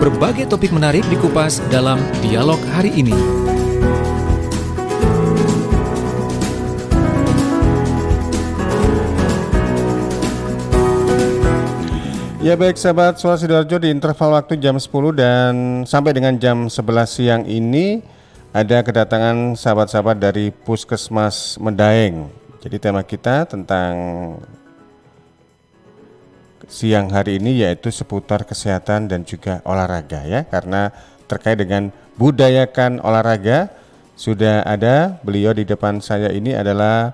Berbagai topik menarik dikupas dalam dialog hari ini. Ya baik sahabat Suara Sidoarjo, di interval waktu jam 10 dan sampai dengan jam 11 siang ini ada kedatangan sahabat-sahabat dari Puskesmas Medaeng. Jadi tema kita tentang siang hari ini yaitu seputar kesehatan dan juga olahraga ya. Karena terkait dengan budayakan olahraga, sudah ada beliau di depan saya ini adalah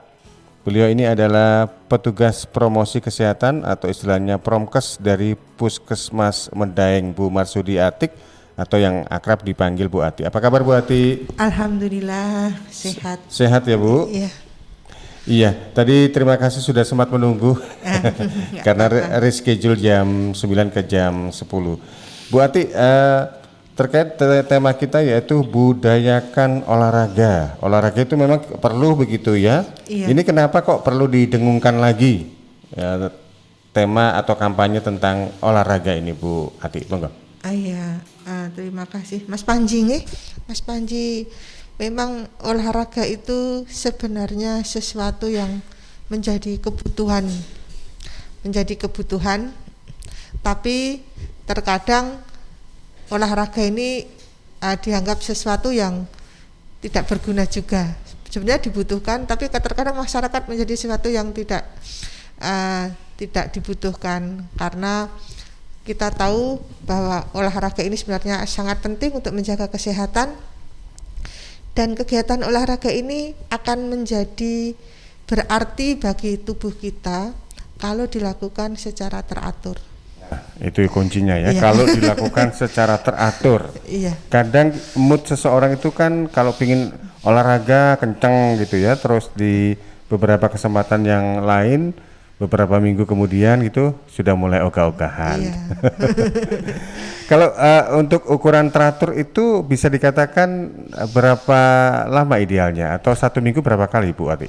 petugas promosi kesehatan atau istilahnya Promkes dari Puskesmas Medaeng, Bu Marsudi Atik atau yang akrab dipanggil Bu Ati. Apa kabar Bu Ati? Alhamdulillah sehat. Sehat ya Bu? Iya. Iya, tadi terima kasih sudah sempat menunggu karena reschedule jam 9 ke jam 10. Bu Ati, terkait tema kita yaitu budayakan olahraga. Olahraga itu memang perlu begitu ya. Iya. Ini kenapa kok perlu didengungkan lagi ya, tema atau kampanye tentang olahraga ini Bu Ati? Monggo. Iya, terima kasih Mas Panji nih. Mas Panji, memang olahraga itu sebenarnya sesuatu yang menjadi kebutuhan. Tapi terkadang olahraga ini dianggap sesuatu yang tidak berguna juga. Sebenarnya dibutuhkan, tapi terkadang masyarakat menjadi sesuatu yang tidak dibutuhkan, karena kita tahu bahwa olahraga ini sebenarnya sangat penting untuk menjaga kesehatan, dan kegiatan olahraga ini akan menjadi berarti bagi tubuh kita kalau dilakukan secara teratur. Itu kuncinya ya, Iya. kalau dilakukan secara teratur. Iya. Kadang mood seseorang itu kan kalau pingin olahraga kenceng gitu ya, terus di beberapa kesempatan yang lain beberapa minggu kemudian gitu sudah mulai ogah-ogahan. Iya. Kalau untuk ukuran teratur itu bisa dikatakan berapa lama idealnya, atau satu minggu berapa kali Bu Ati?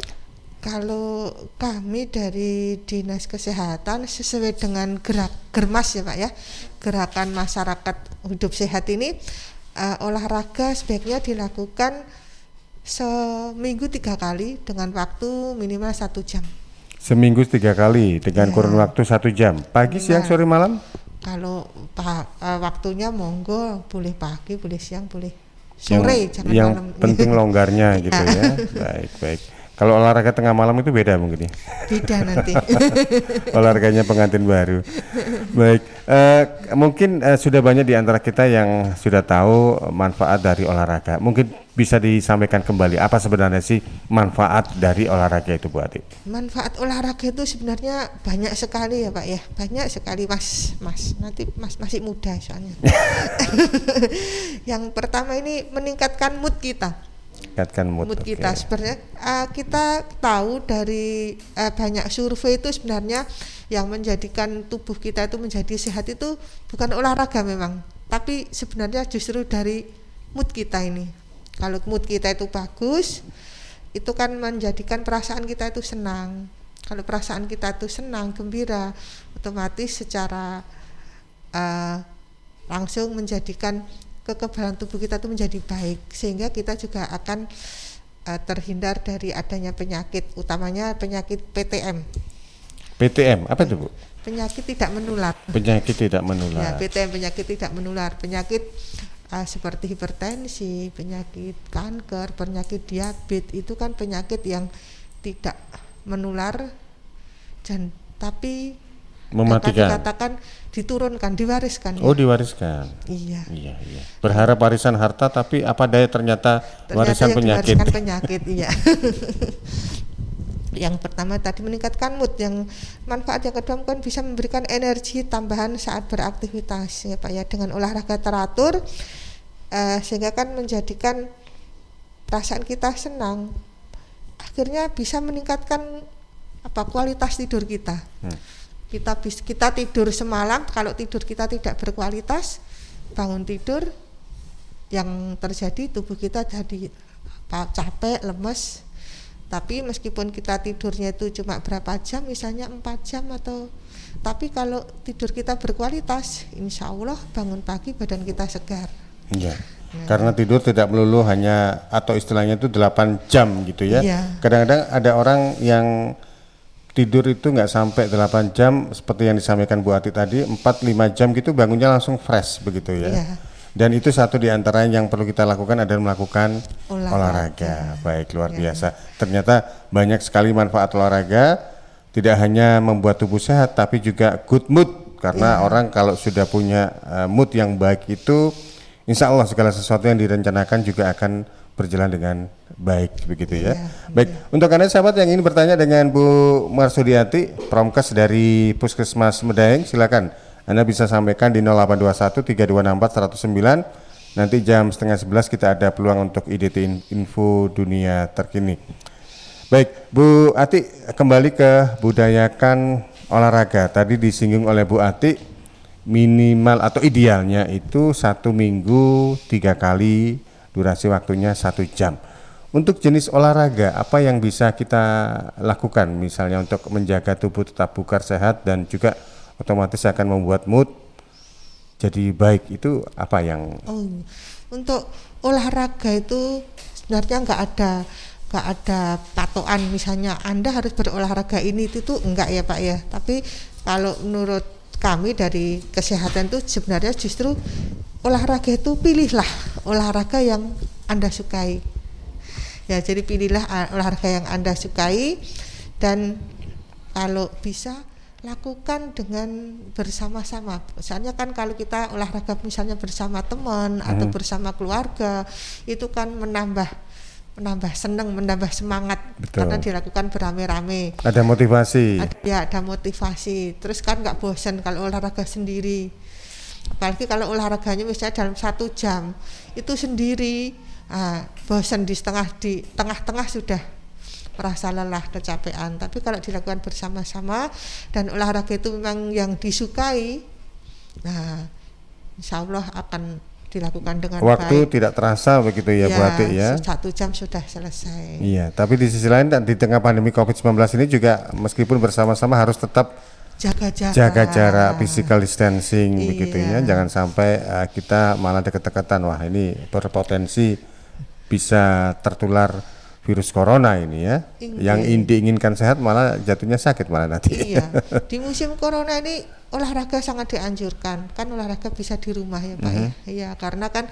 Kalau kami dari Dinas Kesehatan sesuai dengan Germas ya Pak ya, Gerakan Masyarakat Hidup Sehat ini, olahraga sebaiknya dilakukan seminggu 3 kali dengan waktu minimal 1 jam. Seminggu 3 kali dengan kurun waktu 1 jam, pagi, siang, sore, malam? Kalau waktunya monggo, boleh pagi, boleh siang, boleh sore, jangan yang malam. penting longgarnya gitu ya. Baik. Kalau olahraga tengah malam itu beda mungkin ya? Beda nanti. Olahraganya pengantin baru. Baik, mungkin sudah banyak di antara kita yang sudah tahu manfaat dari olahraga. Mungkin bisa disampaikan kembali apa sebenarnya sih manfaat dari olahraga itu Bu Ati? Manfaat olahraga itu sebenarnya banyak sekali ya Pak ya, banyak sekali Mas. Nanti Mas masih muda soalnya. Yang pertama ini meningkatkan mood kita. Mood kita. Sebenarnya kita tahu dari banyak survei itu sebenarnya yang menjadikan tubuh kita itu menjadi sehat itu bukan olahraga memang, tapi sebenarnya justru dari mood kita ini. Kalau mood kita itu bagus, itu kan menjadikan perasaan kita itu senang. Kalau perasaan kita itu senang, gembira, otomatis secara langsung menjadikan kekebalan tubuh kita itu menjadi baik, sehingga kita juga akan terhindar dari adanya penyakit, utamanya penyakit PTM. PTM apa itu Bu? Penyakit tidak menular. Penyakit tidak menular. Ya, PTM, penyakit tidak menular. Penyakit seperti hipertensi, penyakit kanker, penyakit diabetes itu kan penyakit yang tidak menular dan tapi mematikan. Dikatakan diturunkan, diwariskan. Oh, diwariskan. Iya. Berharap warisan harta, tapi apa daya ternyata warisan penyakit. Diwariskan penyakit, iya. Yang pertama tadi meningkatkan mood, yang manfaat yang kedua kan bisa memberikan energi tambahan saat beraktivitas ya Pak ya, dengan olahraga teratur, sehingga kan menjadikan perasaan kita senang, akhirnya bisa meningkatkan kualitas tidur kita. Kita tidur semalam, kalau tidur kita tidak berkualitas, bangun tidur yang terjadi tubuh kita jadi capek, lemes, Tapi meskipun kita tidurnya itu cuma berapa jam, misalnya 4 jam tapi kalau tidur kita berkualitas, insya Allah bangun pagi badan kita segar. Iya. Karena tidur tidak melulu hanya atau istilahnya itu 8 jam gitu ya. Iya. Kadang-kadang ada orang yang tidur itu nggak sampai 8 jam seperti yang disampaikan Bu Ati tadi, 4-5 jam gitu bangunnya langsung fresh begitu ya. Iya. Dan itu satu di antara yang perlu kita lakukan adalah melakukan olahraga. Baik, luar biasa. Ternyata banyak sekali manfaat olahraga, tidak hanya membuat tubuh sehat tapi juga good mood, karena orang kalau sudah punya mood yang baik itu insya Allah segala sesuatu yang direncanakan juga akan berjalan dengan baik begitu ya. Baik, untuk Anda sahabat yang ingin bertanya dengan Bu Marsudiati, Promkes dari Puskesmas Medaeng, silakan Anda bisa sampaikan di 0821 3264 109. Nanti jam 10:30 kita ada peluang untuk IDT info dunia terkini. Baik, Bu Ati, kembali ke budayakan olahraga. Tadi disinggung oleh Bu Ati, minimal atau idealnya itu 1 minggu 3 kali, durasi waktunya 1 jam. Untuk jenis olahraga apa yang bisa kita lakukan misalnya untuk menjaga tubuh tetap bugar sehat dan juga otomatis akan membuat mood jadi baik, itu apa yang untuk olahraga itu sebenarnya nggak ada patokan misalnya Anda harus berolahraga ini itu tuh enggak ya Pak ya. Tapi kalau menurut kami dari kesehatan itu sebenarnya justru olahraga itu pilihlah olahraga yang Anda sukai. Ya, jadi pilihlah olahraga yang Anda sukai dan kalau bisa lakukan dengan bersama-sama. Misalnya kan kalau kita olahraga misalnya bersama teman atau bersama keluarga, itu kan menambah senang, menambah semangat. Betul. Karena dilakukan beramai-ramai. Ada motivasi. Ada motivasi. Terus kan nggak bosan kalau olahraga sendiri. Apalagi kalau olahraganya misalnya dalam 1 jam itu sendiri, bosan di tengah-tengah sudah merasa lelah, kecapean. Tapi kalau dilakukan bersama-sama dan olahraga itu memang yang disukai, insya Allah akan dilakukan dengan waktu baik. Tidak terasa begitu ya, Bu Ati ya. 1 jam sudah selesai. Iya, tapi di sisi lain di tengah pandemi COVID-19 ini juga meskipun bersama-sama harus tetap jaga jarak, physical distancing begitu ya. Jangan sampai kita malah deket-deketan. Wah, ini berpotensi bisa tertular virus corona ini ya. Yang diinginkan sehat malah jatuhnya sakit malah nanti. Iya. Di musim corona ini olahraga sangat dianjurkan. Kan olahraga bisa di rumah ya Pak ya. Iya, karena kan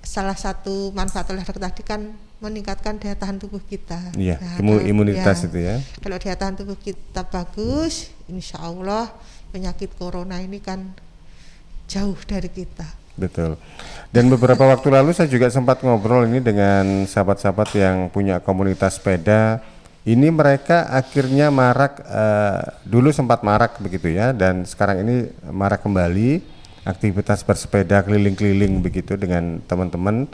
salah satu manfaat olahraga tadi kan meningkatkan daya tahan tubuh kita. Iya, imunitas itu ya. Kalau daya tahan tubuh kita bagus, insya Allah penyakit corona ini kan jauh dari kita. Betul. Dan beberapa waktu lalu saya juga sempat ngobrol ini dengan sahabat-sahabat yang punya komunitas sepeda. Ini mereka akhirnya marak, dulu sempat marak begitu ya, dan sekarang ini marak kembali aktivitas bersepeda keliling-keliling begitu dengan teman-teman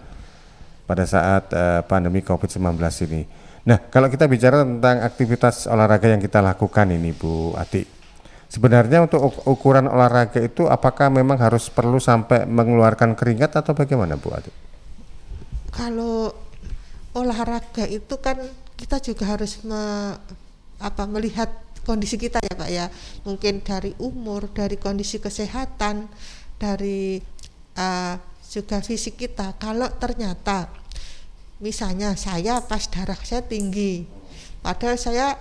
pada saat pandemi COVID-19 ini. Nah, kalau kita bicara tentang aktivitas olahraga yang kita lakukan ini Bu Ati, sebenarnya untuk ukuran olahraga itu apakah memang harus perlu sampai mengeluarkan keringat atau bagaimana Bu Ati? Kalau olahraga itu kan kita juga harus melihat kondisi kita ya Pak ya. Mungkin dari umur, dari kondisi kesehatan, dari juga fisik kita. Kalau ternyata misalnya saya pas darah saya tinggi, padahal saya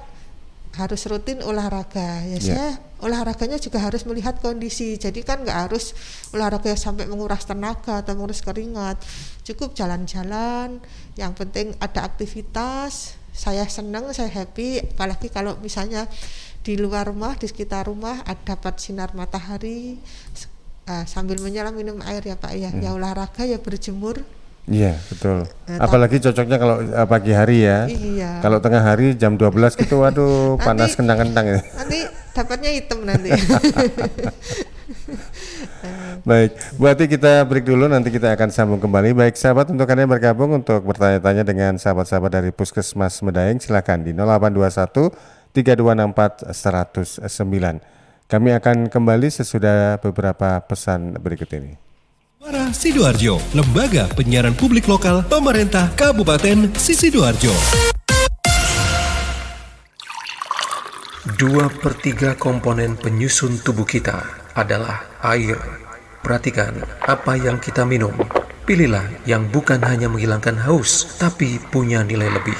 harus rutin olahraga ya, saya olahraganya juga harus melihat kondisi. Jadi kan nggak harus olahraga sampai menguras tenaga atau menguras keringat, cukup jalan-jalan, yang penting ada aktivitas. Saya senang, saya happy, apalagi kalau misalnya di luar rumah, di sekitar rumah dapat sinar matahari, sambil menyelam minum air ya Pak ya. Ya olahraga, ya berjemur. Iya, betul. Apalagi cocoknya kalau pagi hari ya. Iya. Kalau tengah hari jam 12 gitu, waduh, panas kentang-kentang ya. Nanti dapatnya hitam nanti. Baik, berarti kita break dulu, nanti kita akan sambung kembali. Baik sahabat, untuk Anda yang bergabung untuk bertanya-tanya dengan sahabat-sahabat dari Puskesmas Medaeng, silakan di 0821 3264 109. Kami akan kembali sesudah beberapa pesan berikut ini. Suara Sidoarjo, Lembaga Penyiaran Publik Lokal Pemerintah Kabupaten Sidoarjo. 2/3 komponen penyusun tubuh kita adalah air. Perhatikan apa yang kita minum. Pilihlah yang bukan hanya menghilangkan haus, tapi punya nilai lebih.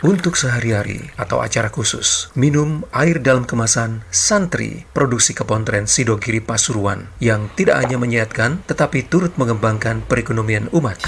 Untuk sehari-hari atau acara khusus, minum air dalam kemasan Santri, produksi Kepontren Sidogiri Pasuruan, yang tidak hanya menyehatkan, tetapi turut mengembangkan perekonomian umat.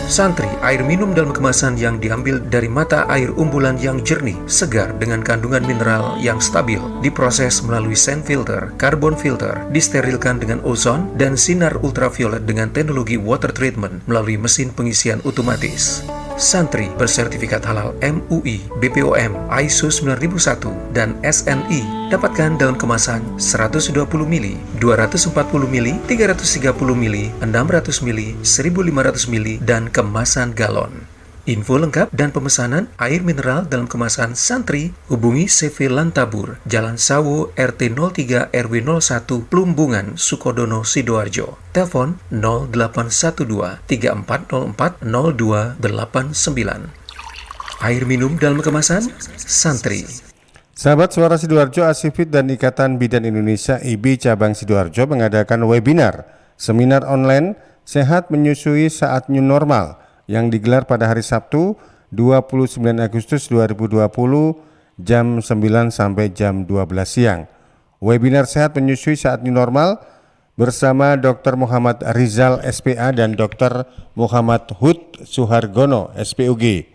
Santri, air minum dalam kemasan yang diambil dari mata air umbulan yang jernih, segar dengan kandungan mineral yang stabil, diproses melalui sand filter, carbon filter, disterilkan dengan ozon, dan sinar ultraviolet dengan teknologi water treatment melalui mesin pengisian otomatis. Santri bersertifikat halal MUI, BPOM, ISO 9001, dan SNI. Dapatkan dalam kemasan 120 ml, 240 ml, 330 ml, 600 ml, 1500 ml, dan kemasan galon. Info lengkap dan pemesanan air mineral dalam kemasan Santri, hubungi CV Lantabur, Jalan Sawo, RT 03 RW 01, Plumbungan, Sukodono, Sidoarjo. Telepon 0812 3404 0289. Air minum dalam kemasan Santri. Sahabat Suara Sidoarjo, Asifit dan Ikatan Bidan Indonesia IBI Cabang Sidoarjo mengadakan webinar seminar online Sehat Menyusui Saat New Normal yang digelar pada hari Sabtu 29 Agustus 2020 jam 9 sampai jam 12 siang. Webinar Sehat Menyusui Saat New Normal bersama Dr. Muhammad Rizal SPA dan Dr. Muhammad Hud Suhargono SPUG.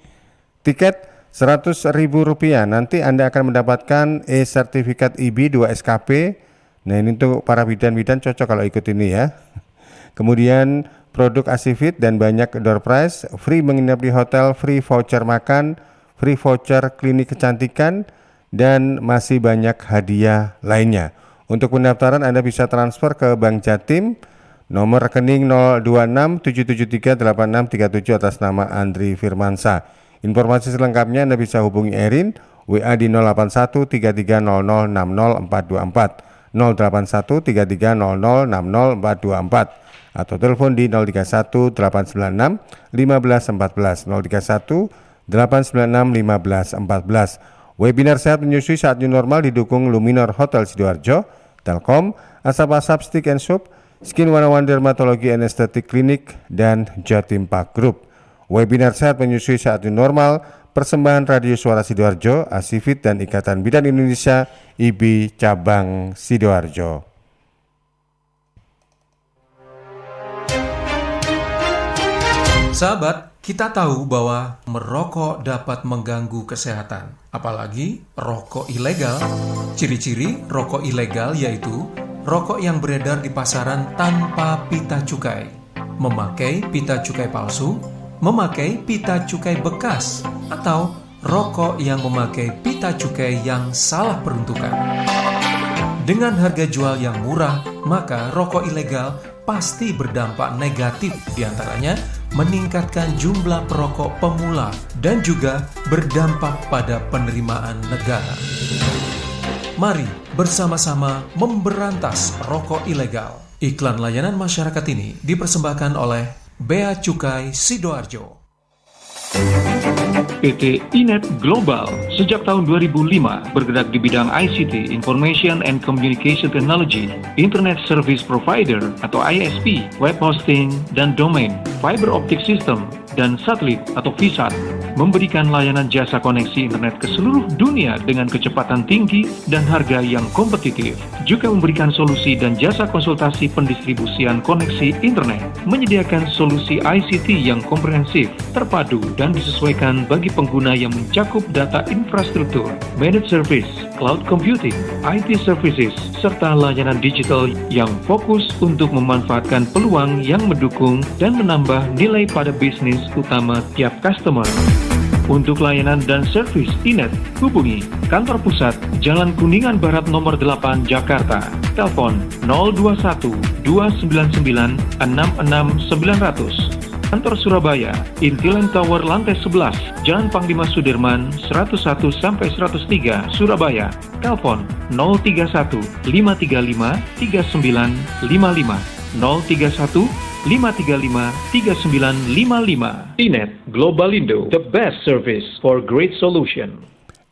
Tiket Rp100.000, nanti Anda akan mendapatkan sertifikat IBI 2 SKP. Nah, ini untuk para bidan-bidan cocok kalau ikut ini ya. Kemudian produk Asifit dan banyak door prize, free menginap di hotel, free voucher makan, free voucher klinik kecantikan, dan masih banyak hadiah lainnya. Untuk pendaftaran Anda bisa transfer ke Bank Jatim, nomor rekening 0267738637 atas nama Andri Firmansa. Informasi selengkapnya Anda bisa hubungi Erin, WA di 0813300600424, 0813300600424, atau telepon di 031 896 1514, 031 896 1514. Webinar Sehat Menyusui Saat New Normal didukung Luminor Hotel Sidoarjo, Telkom, Asap-Asap Stick and Soap, Skin 101 Dermatologi and Aesthetic Clinic, dan Jatim Park Group. Webinar Sehat Menyusui Saat New Normal, persembahan Radio Suara Sidoarjo, Asifit dan Ikatan Bidan Indonesia IBI Cabang Sidoarjo. Sahabat, kita tahu bahwa merokok dapat mengganggu kesehatan, apalagi rokok ilegal. Ciri-ciri rokok ilegal yaitu rokok yang beredar di pasaran tanpa pita cukai, memakai pita cukai palsu, memakai pita cukai bekas, atau rokok yang memakai pita cukai yang salah peruntukan. Dengan harga jual yang murah, maka rokok ilegal pasti berdampak negatif, diantaranya meningkatkan jumlah perokok pemula dan juga berdampak pada penerimaan negara. Mari bersama-sama memberantas rokok ilegal. Iklan layanan masyarakat ini dipersembahkan oleh Bea Cukai Sidoarjo. PT Inet Global sejak tahun 2005 bergerak di bidang ICT, Information and Communication Technology, Internet Service Provider atau ISP, web hosting dan domain, fiber optic system, dan satelit atau VSAT, memberikan layanan jasa koneksi internet ke seluruh dunia dengan kecepatan tinggi dan harga yang kompetitif. Juga memberikan solusi dan jasa konsultasi pendistribusian koneksi internet, menyediakan solusi ICT yang komprehensif, terpadu, dan disesuaikan bagi pengguna yang mencakup data infrastruktur, managed service, cloud computing, IT services, serta layanan digital yang fokus untuk memanfaatkan peluang yang mendukung dan menambah nilai pada bisnis utama tiap customer. Untuk layanan dan servis Inet, hubungi kantor pusat Jalan Kuningan Barat nomor 8 Jakarta. Telepon 021 299 66900. Kantor Surabaya, Intiland Tower lantai 11, Jalan Panglima Sudirman 101-103 Surabaya. Telepon 031 535 3955, 031 535-3955. Inet Globalindo, the best service for great solution.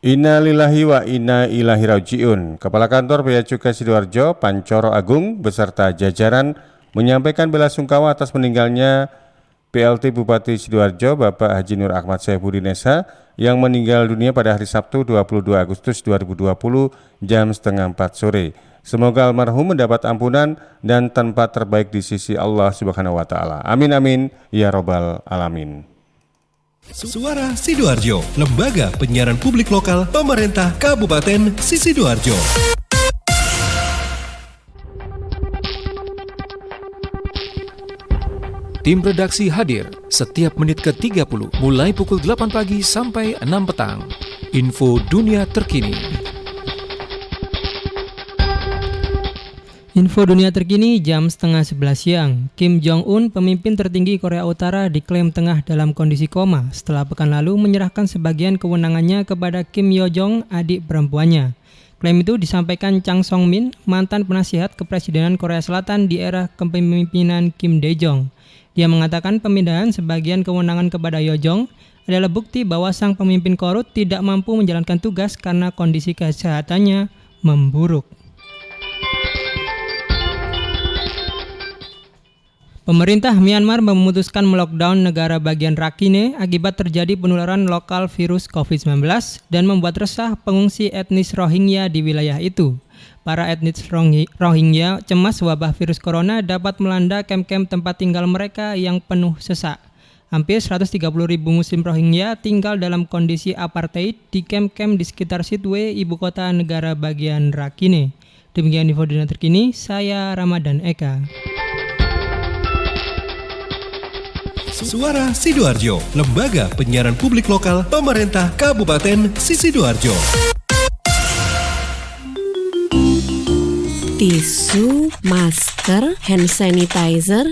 Inna lillahi wa inna ilaihi rajiun. Kepala Kantor Bea Cukai Sidoarjo, Pancoro Agung, beserta jajaran menyampaikan belasungkawa atas meninggalnya PLT Bupati Sidoarjo, Bapak Haji Nur Ahmad Saifuddin Esa, yang meninggal dunia pada hari Sabtu 22 Agustus 2020 jam setengah 4 sore. Semoga almarhum mendapat ampunan dan tempat terbaik di sisi Allah Subhanahu wa Ta'ala. Amin amin ya robbal alamin. Suara Sidoarjo, lembaga penyiaran publik lokal pemerintah Kabupaten Sidoarjo. Tim redaksi hadir setiap menit ke-30 mulai pukul 8 pagi sampai 6 petang. Info dunia terkini. Info dunia terkini jam setengah 11 siang. Kim Jong-un, pemimpin tertinggi Korea Utara, diklaim tengah dalam kondisi koma setelah pekan lalu menyerahkan sebagian kewenangannya kepada Kim Yo-jong, adik perempuannya. Klaim itu disampaikan Chang Song-min, mantan penasihat kepresidenan Korea Selatan di era kepemimpinan Kim Dae-jong. Dia mengatakan pemindahan sebagian kewenangan kepada Yo-jong adalah bukti bahwa sang pemimpin korut tidak mampu menjalankan tugas karena kondisi kesehatannya memburuk. Pemerintah Myanmar memutuskan melockdown negara bagian Rakhine akibat terjadi penularan lokal virus COVID-19 dan membuat resah pengungsi etnis Rohingya di wilayah itu. Para etnis Rohingya cemas wabah virus corona dapat melanda kem-kem tempat tinggal mereka yang penuh sesak. Hampir 130.000 Muslim Rohingya tinggal dalam kondisi apartheid di kem-kem di sekitar Sittwe, ibu kota negara bagian Rakhine. Demikian info dunia terkini, saya Ramadan Eka. Suara Sidoarjo, lembaga penyiaran publik lokal pemerintah Kabupaten Sidoarjo. Tisu, masker, hand sanitizer,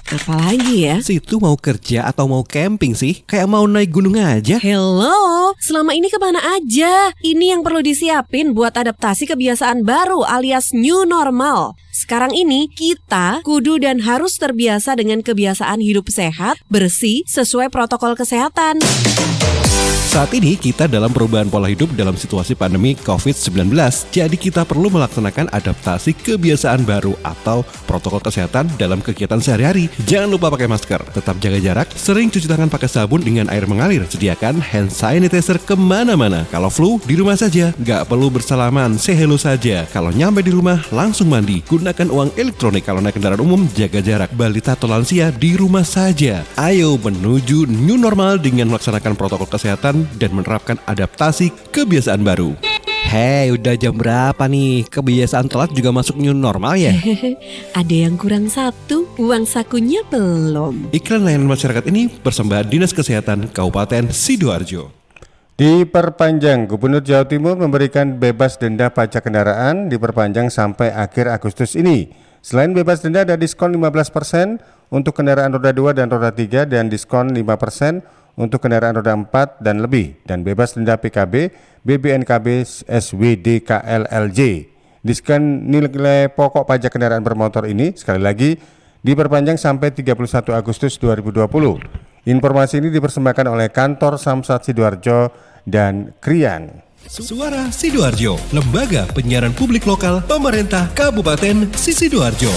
apalagi ya? Situ mau kerja atau mau camping sih? Kayak mau naik gunung aja. Hello, selama ini kemana aja? Ini yang perlu disiapin buat adaptasi kebiasaan baru alias new normal. Sekarang ini kita kudu dan harus terbiasa dengan kebiasaan hidup sehat, bersih, sesuai protokol kesehatan. Saat ini kita dalam perubahan pola hidup dalam situasi pandemi COVID-19. Jadi kita perlu melaksanakan adaptasi kebiasaan baru atau protokol kesehatan dalam kegiatan sehari-hari. Jangan lupa pakai masker, tetap jaga jarak, sering cuci tangan pakai sabun dengan air mengalir. Sediakan hand sanitizer kemana-mana. Kalau flu, di rumah saja. Gak perlu bersalaman, say hello saja. Kalau nyampe di rumah, langsung mandi. Gunakan uang elektronik. Kalau naik kendaraan umum, jaga jarak. Balita atau lansia, di rumah saja. Ayo menuju new normal dengan melaksanakan protokol kesehatan dan menerapkan adaptasi kebiasaan baru. Hei, udah jam berapa nih? Kebiasaan telat juga masuk new normal ya? Ada yang kurang satu, uang sakunya belum. Iklan layanan masyarakat ini persembahan Dinas Kesehatan Kabupaten Sidoarjo. Diperpanjang, Gubernur Jawa Timur memberikan bebas denda pajak kendaraan diperpanjang sampai akhir Agustus ini. Selain bebas denda ada diskon 15% untuk kendaraan roda 2 dan roda 3 dan diskon 5% untuk kendaraan roda 4 dan lebih, dan bebas denda PKB, BBNKB, SWD, KLLJ. Diskon nilai pokok pajak kendaraan bermotor ini sekali lagi diperpanjang sampai 31 Agustus 2020. Informasi ini dipersembahkan oleh Kantor Samsat Sidoarjo dan Krian. Suara Sidoarjo, lembaga penyiaran publik lokal pemerintah Kabupaten Sidoarjo.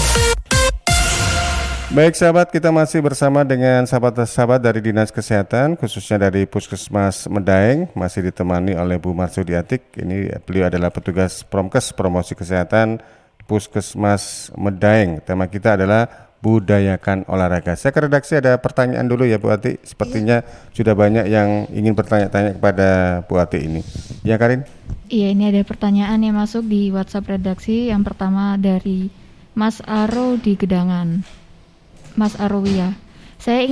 Baik sahabat, kita masih bersama dengan sahabat-sahabat dari Dinas Kesehatan, khususnya dari Puskesmas Medaeng, masih ditemani oleh Bu Marsudi Atik. Ini beliau adalah petugas Promkes Promosi Kesehatan Puskesmas Medaeng. Tema kita adalah budayakan olahraga. Saya ke redaksi, ada pertanyaan dulu ya Bu Ati. Sepertinya sudah banyak yang ingin bertanya-tanya kepada Bu Ati ini. Ya Karin? Iya, ini ada pertanyaan yang masuk di WhatsApp redaksi. Yang pertama dari Mas Aro di Gedangan. Mas Arwia, saya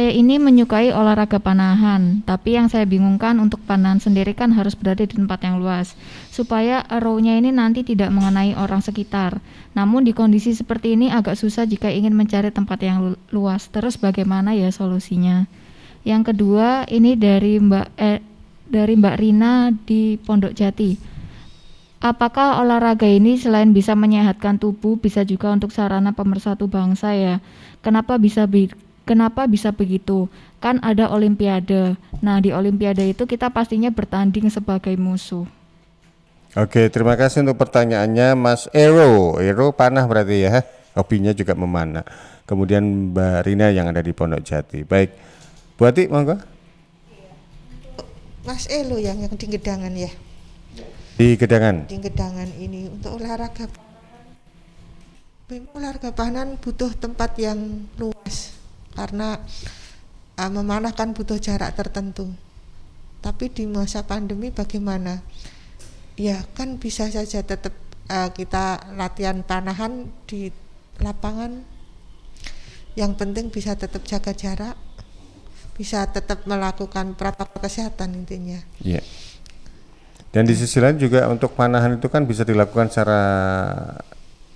ini menyukai olahraga panahan, tapi yang saya bingungkan untuk panahan sendiri kan harus berada di tempat yang luas, supaya arrow-nya ini nanti tidak mengenai orang sekitar. Namun di kondisi seperti ini agak susah jika ingin mencari tempat yang luas. Terus bagaimana ya solusinya? Yang kedua ini dari Mbak Rina di Pondok Jati. Apakah olahraga ini selain bisa menyehatkan tubuh, bisa juga untuk sarana pemersatu bangsa ya? Kenapa bisa Kenapa bisa begitu? Kan ada olimpiade. Nah, di olimpiade itu kita pastinya bertanding sebagai musuh. Oke, terima kasih untuk pertanyaannya Mas Ero. Ero panah berarti ya, hobinya juga memanah. Kemudian Mbak Rina yang ada di Pondok Jati. Baik, Bu Ati, monggo. Mas Elo yang di Gedangan ya. Di Gedangan. Di Gedangan ini untuk olahraga panahan butuh tempat yang luas karena memanah kan butuh jarak tertentu. Tapi di masa pandemi bagaimana? Ya kan bisa saja tetap kita latihan panahan di lapangan. Yang penting bisa tetap jaga jarak, bisa tetap melakukan protokol kesehatan intinya. Iya. Dan di sisi lain juga untuk panahan itu kan bisa dilakukan secara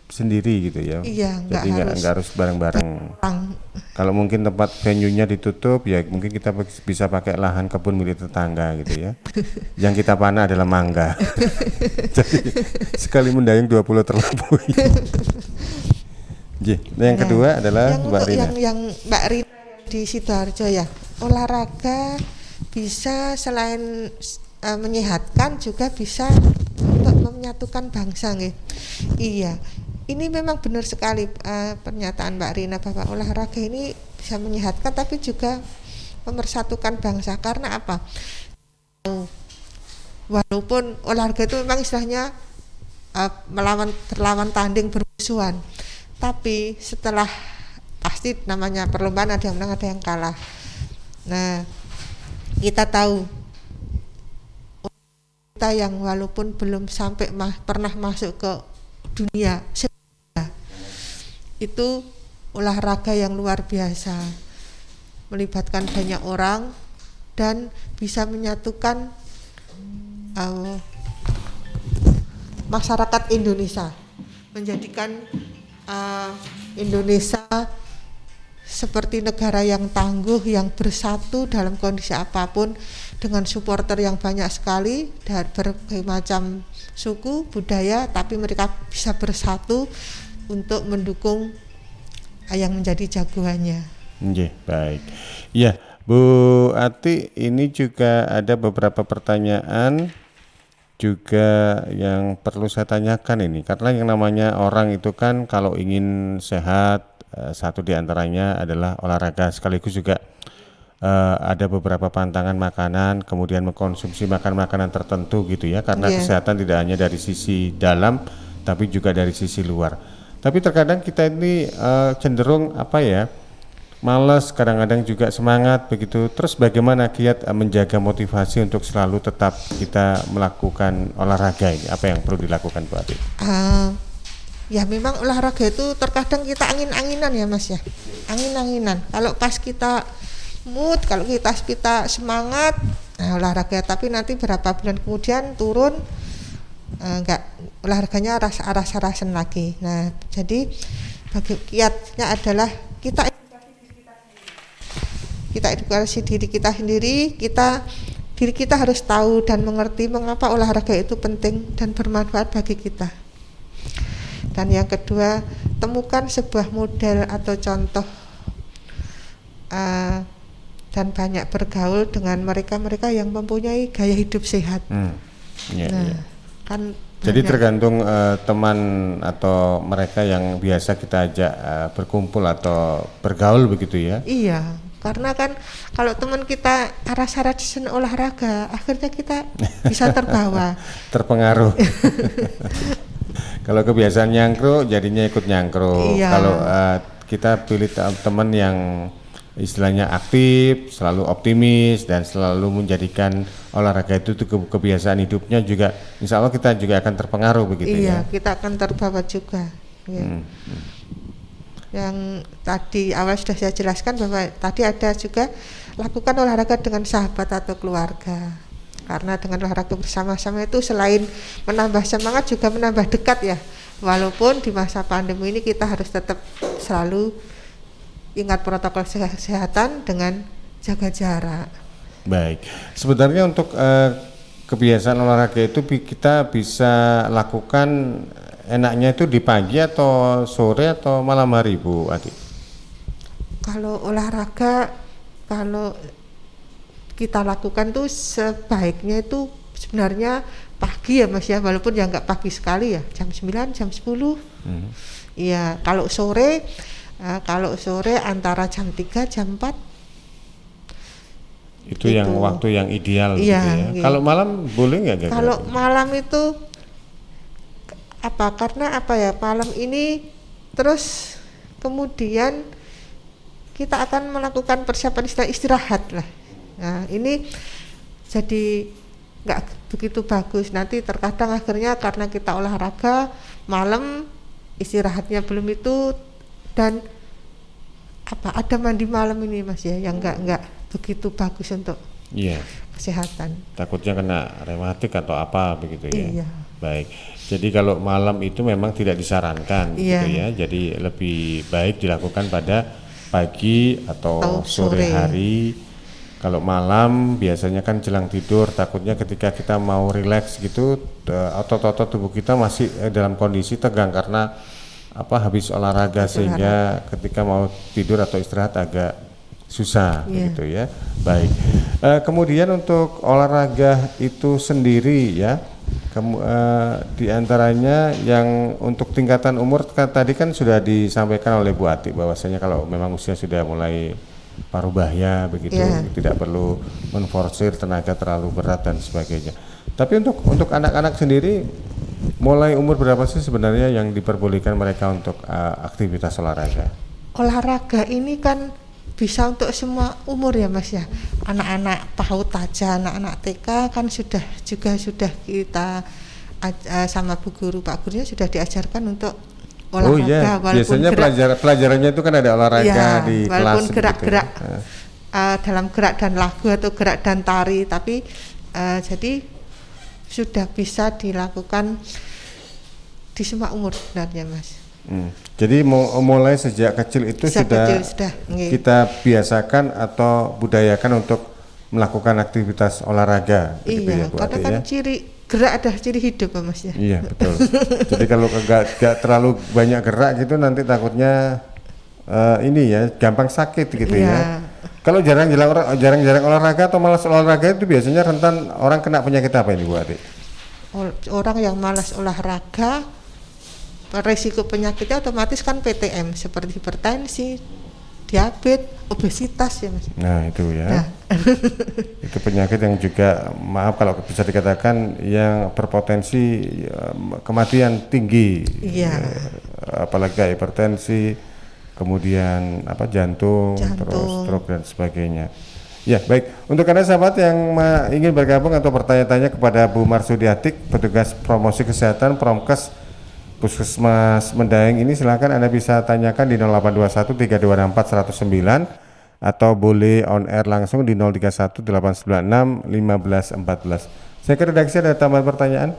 sendiri gitu ya. Iya, jadi nggak harus bareng-bareng. Kalau mungkin tempat venue-nya ditutup ya mungkin kita bisa pakai lahan kebun milik tetangga gitu ya. Yang kita panah adalah mangga. Jadi sekali mendayung 20 terlampaui. Yang kedua adalah Mbak Rina. Yang Mbak Rina di Sidoarjo ya. Olahraga bisa selain menyehatkan juga bisa untuk menyatukan bangsa nggih. Iya. Ini memang benar sekali pernyataan Mbak Rina bahwa olahraga ini bisa menyehatkan tapi juga memersatukan bangsa. Karena apa? Walaupun olahraga itu memang istilahnya terlawan tanding bermusuhan, tapi setelah pasti namanya perlombaan ada yang menang ada yang kalah. Nah, kita tahu kita yang walaupun belum sampai pernah masuk ke dunia itu olahraga yang luar biasa, melibatkan banyak orang dan bisa menyatukan masyarakat Indonesia, menjadikan Indonesia seperti negara yang tangguh, yang bersatu dalam kondisi apapun, dengan supporter yang banyak sekali dari berbagai macam suku, budaya, tapi mereka bisa bersatu untuk mendukung yang menjadi jagoannya. Baik. Ya, Bu Ati, ini juga ada beberapa pertanyaan juga yang perlu saya tanyakan ini, karena yang namanya orang itu kan kalau ingin sehat, satu diantaranya adalah olahraga, sekaligus juga ada beberapa pantangan makanan, kemudian mengkonsumsi makanan tertentu gitu ya, karena kesehatan tidak hanya dari sisi dalam tapi juga dari sisi luar. Tapi terkadang kita ini cenderung malas, kadang-kadang juga semangat begitu. Terus bagaimana kiat menjaga motivasi untuk selalu tetap kita melakukan olahraga ini? Apa yang perlu dilakukan Bu Ati? Ya memang olahraga itu terkadang kita angin-anginan ya Mas ya, angin-anginan. Kalau pas kita mood, kalau kita semangat, olahraga. Tapi nanti berapa bulan kemudian turun, olahraganya aras-arasan lagi. Nah, jadi kiatnya adalah kita edukasi diri kita sendiri. Diri kita harus tahu dan mengerti mengapa olahraga itu penting dan bermanfaat bagi kita. Dan yang kedua, temukan sebuah model atau contoh dan banyak bergaul dengan mereka-mereka yang mempunyai gaya hidup sehat. Kan jadi tergantung teman atau mereka yang biasa kita ajak berkumpul atau bergaul begitu ya. Iya, karena kan kalau teman kita aras-arasan olahraga, akhirnya kita bisa terbawa. Terpengaruh. Kalau kebiasaan nyangkruk, jadinya ikut nyangkruk. Iya. Kalau kita pilih teman yang istilahnya aktif, selalu optimis dan selalu menjadikan olahraga itu kebiasaan hidupnya juga, insya Allah kita juga akan terpengaruh begitu ya. Iya, kita akan terbawa juga. Ya. Yang tadi awal sudah saya jelaskan bahwa tadi ada juga lakukan olahraga dengan sahabat atau keluarga. Karena dengan olahraga bersama-sama itu selain menambah semangat juga menambah dekat ya. Walaupun di masa pandemi ini kita harus tetap selalu ingat protokol kesehatan dengan jaga jarak. Baik, sebenarnya untuk kebiasaan olahraga itu kita bisa lakukan enaknya itu di pagi atau sore atau malam hari Bu Ati? Kalau olahraga, kalau kita lakukan tuh sebaiknya itu sebenarnya pagi ya Mas ya, walaupun ya nggak pagi sekali ya, jam 9, jam 10. Iya, kalau sore antara jam 3, jam 4. Itu yang waktu yang ideal gitu ya. Gitu. Kalau malam boleh nggak? Kalau malam itu karena malam ini terus kemudian kita akan melakukan persiapan istirahat lah. Nah ini jadi nggak begitu bagus, nanti terkadang akhirnya karena kita olahraga malam istirahatnya belum itu, dan ada mandi malam ini Mas ya, yang nggak begitu bagus untuk kesehatan. Takutnya kena rematik atau apa begitu ya. Iya. Baik. Jadi kalau malam itu memang tidak disarankan gitu ya. Jadi lebih baik dilakukan pada pagi atau sore hari. Kalau malam biasanya kan jelang tidur, takutnya ketika kita mau rileks gitu otot-otot tubuh kita masih dalam kondisi tegang karena habis olahraga, sehingga ketika mau tidur atau istirahat agak susah begitu ya. Baik. Kemudian untuk olahraga itu sendiri ya, di antaranya yang untuk tingkatan umur tadi kan sudah disampaikan oleh Bu Ati bahwasanya kalau memang usia sudah mulai paruh baya begitu, tidak perlu menforsir tenaga terlalu berat dan sebagainya. Tapi untuk anak-anak sendiri mulai umur berapa sih sebenarnya yang diperbolehkan mereka untuk aktivitas olahraga? Olahraga ini kan bisa untuk semua umur ya Mas ya. Anak-anak PAUD aja, anak-anak TK kan sudah kita sama Bu Guru, Pak Gurunya sudah diajarkan untuk olahraga. Biasanya pelajarannya itu kan ada olahraga di kelas. Walaupun gerak-gerak dalam gerak dan lagu atau gerak dan tari, tapi jadi sudah bisa dilakukan di semua umur sebenarnya Mas. Jadi mulai sejak kecil itu sudah kita biasakan atau budayakan untuk melakukan aktivitas olahraga. Iya, karena kan gerak adalah ciri hidup Mas ya. Iya betul. Jadi kalau gak terlalu banyak gerak gitu nanti takutnya gampang sakit gitu ya. Kalau jarang-jarang olahraga atau malas olahraga itu biasanya rentan orang kena penyakit apa ini Bu Ati? Orang yang malas olahraga, resiko penyakitnya otomatis kan PTM seperti hipertensi, diabetes, obesitas ya Mas. Nah itu ya. Itu penyakit yang juga maaf kalau bisa dikatakan yang berpotensi kematian tinggi. Iya. Apalagi hipertensi, kemudian jantung, terus stroke dan sebagainya. Ya baik, untuk Anda sahabat yang ingin bergabung atau bertanya-tanya kepada Bu Marsudiatik, petugas promosi kesehatan Promkes Puskesmas Medaeng ini, silakan Anda bisa tanyakan di 0821 3264 109 atau boleh on air langsung di 031 896 1514. Saya ke redaksi, ada tambahan pertanyaan?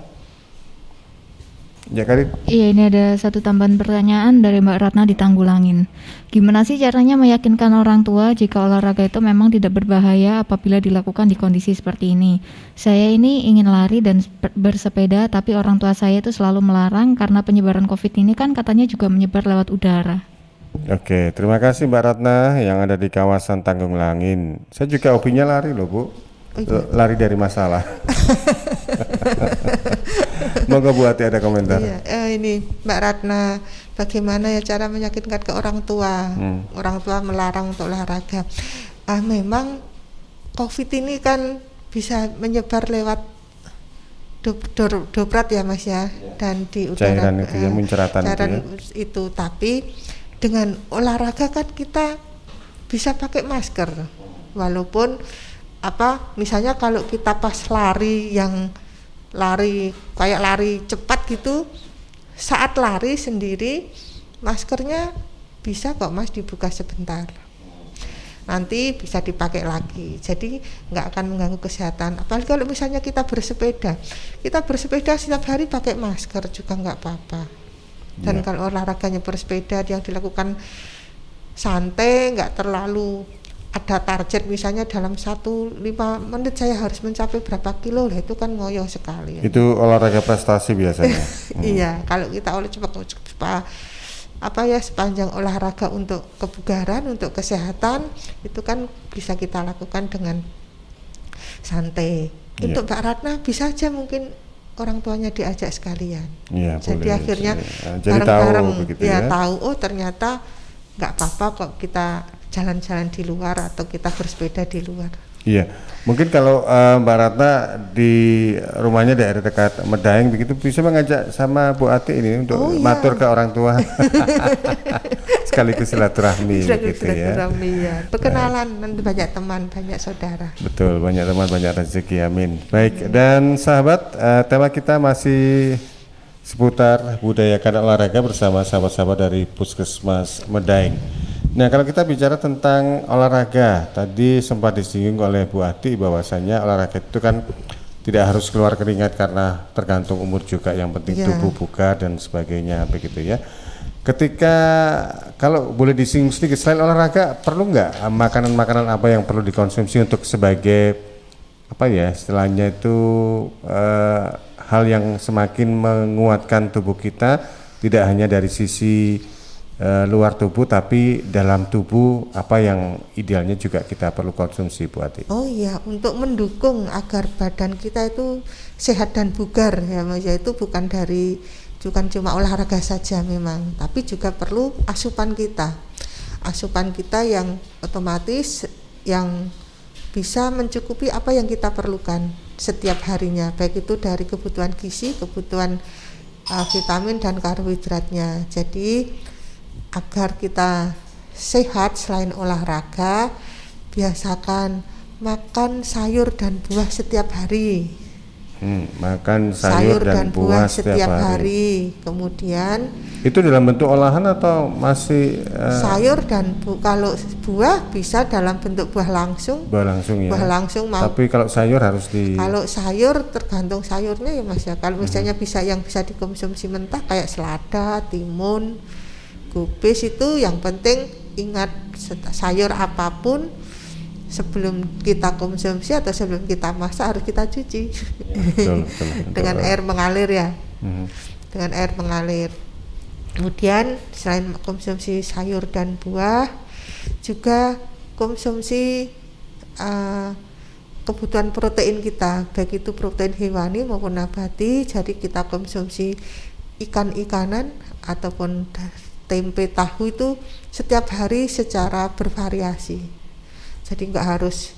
Ya Karin. Iya, ini ada satu tambahan pertanyaan dari Mbak Ratna di Tanggulangin. Gimana sih caranya meyakinkan orang tua jika olahraga itu memang tidak berbahaya apabila dilakukan di kondisi seperti ini? Saya ini ingin lari dan bersepeda, tapi orang tua saya itu selalu melarang karena penyebaran COVID ini kan katanya juga menyebar lewat udara. Oke, terima kasih Mbak Ratna yang ada di kawasan Tanggulangin. Saya juga hobinya lari loh Bu. Lari dari masalah. Moga Bu Ati ada komentar. Iya, ini Mbak Ratna, bagaimana ya cara meyakinkan ke orang tua? Orang tua melarang untuk olahraga. Memang COVID ini kan bisa menyebar lewat doprat ya Mas ya, dan di udara. Cairan itu ya, munceratan itu. Tapi dengan olahraga kan kita bisa pakai masker, walaupun misalnya kalau kita pas lari kayak lari cepat gitu, saat lari sendiri maskernya bisa kok Mas dibuka sebentar, nanti bisa dipakai lagi, jadi nggak akan mengganggu kesehatan. Apalagi kalau misalnya kita bersepeda setiap hari pakai masker juga nggak apa-apa. Dan kalau olahraganya bersepeda yang dilakukan santai, nggak terlalu ada target, misalnya dalam 5 menit saya harus mencapai berapa kilo, lah itu kan ngoyo sekali. Itu olahraga prestasi biasanya. Iya, kalau kita sepanjang olahraga untuk kebugaran, untuk kesehatan, itu kan bisa kita lakukan dengan santai. Untuk Mbak Ratna bisa aja mungkin orang tuanya diajak sekalian. Jadi boleh. Akhirnya bareng-bareng tahu ternyata nggak apa-apa kok kita jalan-jalan di luar atau kita bersepeda di luar. Iya, mungkin kalau Mbak Ratna di rumahnya daerah dekat Medaeng begitu bisa mengajak sama Bu Ati ini untuk matur ke orang tua. Sekaligus silaturahmi gitu ya. Perkenalan, nanti banyak teman, banyak saudara. Betul, banyak teman, banyak rezeki, amin. Baik, dan sahabat, tema kita masih seputar budaya dan olahraga bersama sahabat-sahabat dari Puskesmas Medaeng. Nah, kalau kita bicara tentang olahraga, tadi sempat disinggung oleh Bu Ati bahwasanya olahraga itu kan tidak harus keluar keringat karena tergantung umur juga, yang penting tubuh bugar dan sebagainya begitu ya. Ketika kalau boleh disinggung sedikit, selain olahraga perlu nggak makanan-makanan apa yang perlu dikonsumsi untuk sebagai istilahnya itu hal yang semakin menguatkan tubuh kita, tidak hanya dari sisi luar tubuh tapi dalam tubuh apa yang idealnya juga kita perlu konsumsi, Bu Ati? Oh iya, untuk mendukung agar badan kita itu sehat dan bugar ya Mas, itu bukan cuma olahraga saja memang, tapi juga perlu asupan kita yang otomatis yang bisa mencukupi apa yang kita perlukan setiap harinya, baik itu dari kebutuhan gizi, kebutuhan vitamin dan karbohidratnya. Jadi agar kita sehat selain olahraga, biasakan makan sayur dan buah setiap hari. Makan sayur dan buah setiap hari. Kemudian itu dalam bentuk olahan atau masih sayur dan kalau buah bisa dalam bentuk buah langsung. Buah langsung ya. Buah langsung Tapi kalau sayur harus Kalau sayur tergantung sayurnya ya Mas ya. Kalau misalnya bisa dikonsumsi mentah kayak selada, timun, kubis, itu yang penting ingat sayur apapun sebelum kita konsumsi atau sebelum kita masak harus kita cuci dengan air mengalir ya. Dengan air mengalir. Kemudian selain konsumsi sayur dan buah, juga konsumsi kebutuhan protein kita, baik itu protein hewani maupun nabati. Jadi kita konsumsi ikan-ikanan ataupun tempe, tahu itu setiap hari secara bervariasi. Jadi nggak harus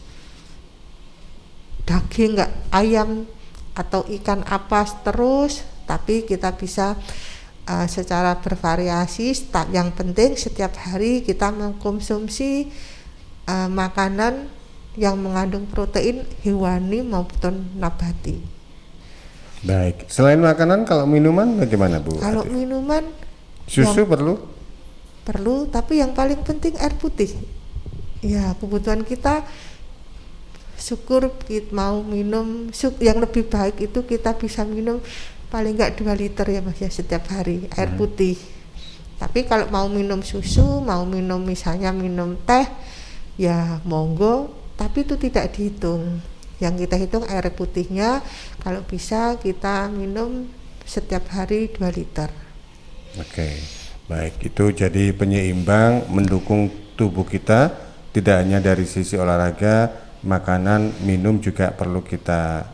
daging, nggak ayam atau ikan apa terus, tapi kita bisa secara bervariasi. Yang penting setiap hari kita mengkonsumsi makanan yang mengandung protein hewani maupun nabati. Baik, selain makanan, kalau minuman bagaimana, Bu? Kalau minuman susu perlu, tapi yang paling penting air putih. Ya, kebutuhan kita, syukur kita mau minum yang lebih baik itu kita bisa minum paling enggak 2 liter ya Mas ya setiap hari air putih. Tapi kalau mau minum susu, mau minum misalnya minum teh, ya monggo, tapi itu tidak dihitung. Yang kita hitung air putihnya, kalau bisa kita minum setiap hari 2 liter. Oke, baik, itu jadi penyeimbang mendukung tubuh kita. Tidak hanya dari sisi olahraga, makanan, minum juga perlu kita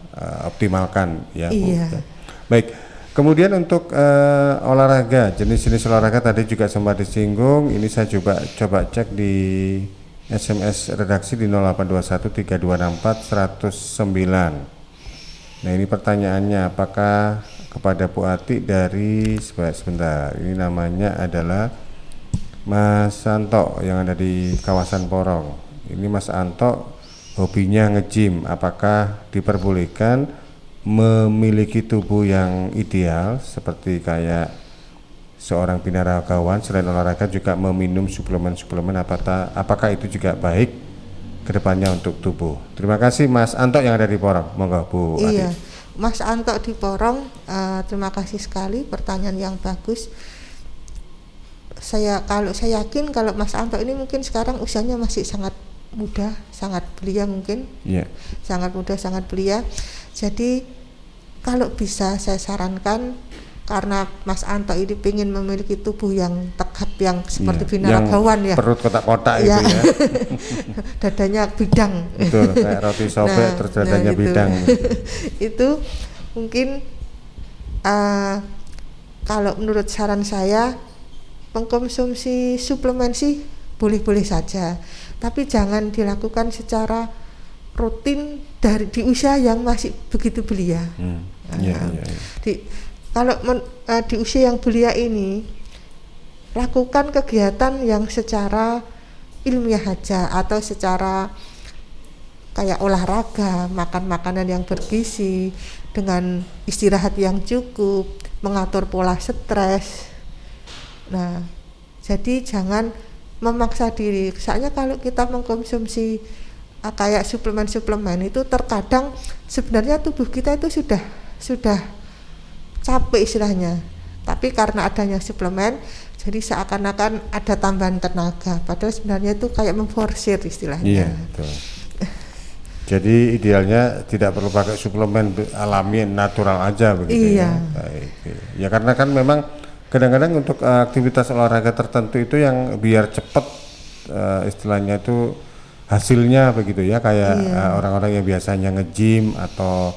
optimalkan ya, Bu. Iya. Baik, kemudian untuk olahraga, jenis-jenis olahraga tadi juga sempat disinggung. Ini saya coba cek di SMS redaksi di 08213264 109. Nah, ini pertanyaannya, apakah kepada Bu Ati dari sebentar, ini namanya adalah Mas Anto yang ada di kawasan Porong. Ini Mas Anto hobinya nge-gym, apakah diperbolehkan memiliki tubuh yang ideal seperti kayak seorang binaragawan, selain olahraga juga meminum suplemen-suplemen, apakah itu juga baik kedepannya untuk tubuh? Terima kasih Mas Anto yang ada di Porong. Monggo Bu Ati. Iya, Mas Anto di Porong, terima kasih sekali, pertanyaan yang bagus. Saya yakin kalau Mas Anto ini mungkin sekarang usianya masih sangat muda, sangat belia mungkin. Yeah. Sangat muda, sangat belia. Jadi kalau bisa saya sarankan karena Mas Anto ini ingin memiliki tubuh yang tegap yang seperti yang binaragawan ya. Perut kotak-kotak itu ya. Dadanya bidang. Betul, kayak roti sobek terus dadanya gitu. bidang. Itu mungkin kalau menurut saran saya mengkonsumsi suplemen sih boleh-boleh saja, tapi jangan dilakukan secara rutin di usia yang masih begitu belia. Kalau di usia yang belia ini lakukan kegiatan yang secara ilmiah aja atau secara kayak olahraga, makan makanan yang bergizi dengan istirahat yang cukup, mengatur pola stres. Nah, jadi jangan memaksa diri. Soalnya kalau kita mengkonsumsi kayak suplemen-suplemen itu terkadang sebenarnya tubuh kita itu sudah capek istilahnya, tapi karena adanya suplemen jadi seakan-akan ada tambahan tenaga, padahal sebenarnya itu kayak memforsir istilahnya. Iya, betul. Jadi idealnya tidak perlu pakai suplemen alami, natural aja begitu. Iya. Ya. Baik. Ya karena kan memang kadang-kadang untuk aktivitas olahraga tertentu itu yang biar cepat istilahnya itu hasilnya begitu ya, kayak orang-orang yang biasanya nge-gym atau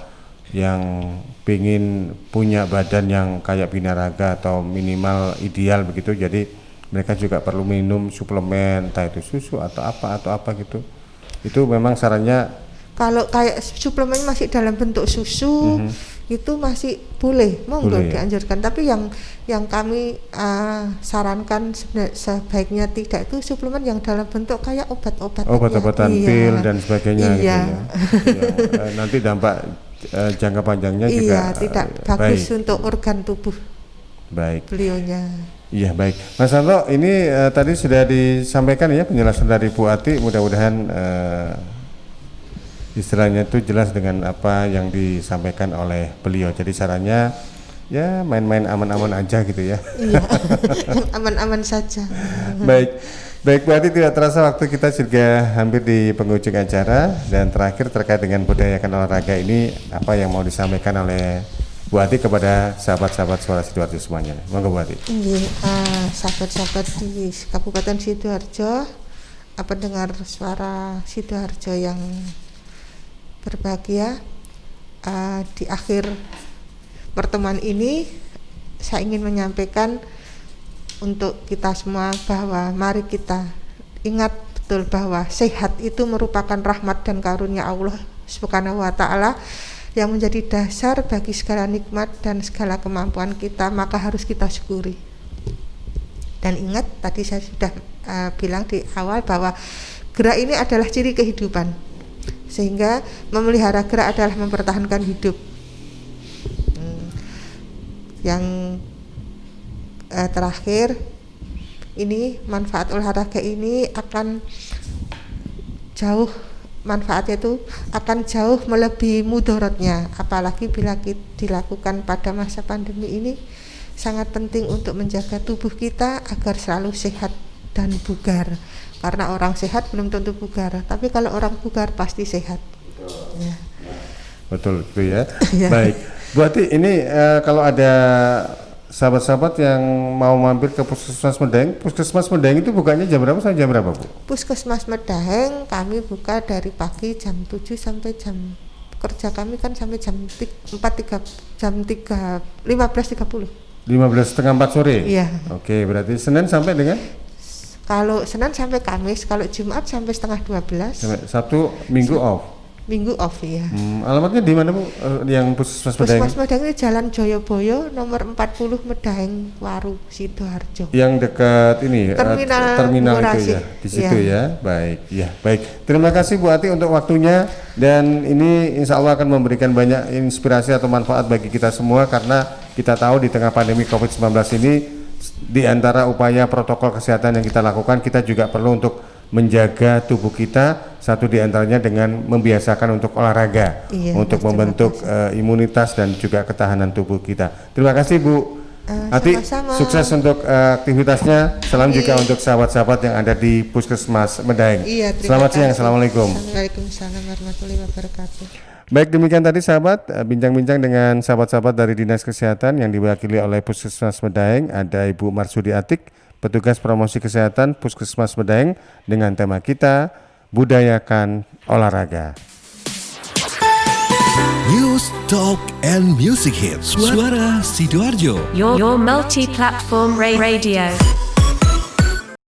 yang pingin punya badan yang kayak binaraga atau minimal ideal begitu, jadi mereka juga perlu minum suplemen, entah itu susu atau apa gitu. Itu memang sarannya kalau kayak suplemen masih dalam bentuk susu itu masih boleh, monggo dianjurkan. Tapi yang kami sarankan sebaiknya tidak itu suplemen yang dalam bentuk kayak obat-obatan pil dan sebagainya gitu ya. Nanti dampak jangka panjangnya juga tidak bagus untuk organ tubuh beliaunya. Iya, baik Mas Anto, ini tadi sudah disampaikan ya penjelasan dari Bu Ati, mudah-mudahan istilahnya itu jelas dengan apa yang disampaikan oleh beliau. Jadi sarannya ya main-main aman-aman aja gitu ya. Iya, aman-aman saja. Baik Bu Ati, tidak terasa waktu kita juga hampir di penghujung acara, dan terakhir terkait dengan budayakan olahraga ini, apa yang mau disampaikan oleh Bu Ati kepada sahabat-sahabat Suara Sidoarjo semuanya? Monggo Bu Ati. Sahabat-sahabat di Kabupaten Sidoarjo, pendengar Suara Sidoarjo yang berbahagia, di akhir pertemuan ini saya ingin menyampaikan untuk kita semua bahwa mari kita ingat betul bahwa sehat itu merupakan rahmat dan karunia Allah Subhanahu wa taala yang menjadi dasar bagi segala nikmat dan segala kemampuan kita, maka harus kita syukuri. Dan ingat tadi saya sudah bilang di awal bahwa gerak ini adalah ciri kehidupan, sehingga memelihara gerak adalah mempertahankan hidup. Yang terakhir ini, manfaat olahraga ini akan jauh, manfaatnya itu akan jauh melebihi mudaratnya, apalagi bila dilakukan pada masa pandemi ini. Sangat penting untuk menjaga tubuh kita agar selalu sehat dan bugar, karena orang sehat belum tentu bugar, tapi kalau orang bugar pasti sehat. Betul itu ya. Baik Bu Ati, ini kalau ada sahabat-sahabat yang mau mampir ke Puskesmas Medaeng itu bukanya jam berapa sampai jam berapa Bu? Puskesmas Medaeng kami buka dari pagi jam 7 sampai jam kerja kami kan sampai jam 15.30. 15:30 sore? Iya. Oke, berarti Senin sampai dengan? Kalau Senin sampai Kamis, kalau Jumat sampai setengah 12. Sabtu, Minggu off? Minggu off ya. Alamatnya di mana Bu? Yang Puskesmas Medaeng? Puskesmas Medaeng ini Jalan Joyoboyo nomor 40 Medaeng Waru Sidoarjo. Yang dekat ini terminal itu ya, di situ ya. Baik, ya baik. Terima kasih Bu Ati untuk waktunya, dan ini insya Allah akan memberikan banyak inspirasi atau manfaat bagi kita semua, karena kita tahu di tengah pandemi COVID-19 ini, di antara upaya protokol kesehatan yang kita lakukan, kita juga perlu untuk menjaga tubuh kita, satu di antaranya dengan membiasakan untuk olahraga, untuk membentuk imunitas dan juga ketahanan tubuh kita. Terima kasih Bu Ati, sukses untuk aktivitasnya. Salam juga untuk sahabat-sahabat yang ada di Puskesmas Medaeng. Selamat siang, Assalamualaikum. Waalaikumsalam warahmatullahi wabarakatuh. Baik, demikian tadi sahabat, bincang-bincang dengan sahabat-sahabat dari Dinas Kesehatan yang diwakili oleh Puskesmas Medaeng. Ada Ibu Marsudi Atik, petugas promosi kesehatan Puskesmas Medaeng, dengan tema kita budayakan olahraga. News, Talk, and Music Hits. Suara Sidoarjo. Your multi-platform radio.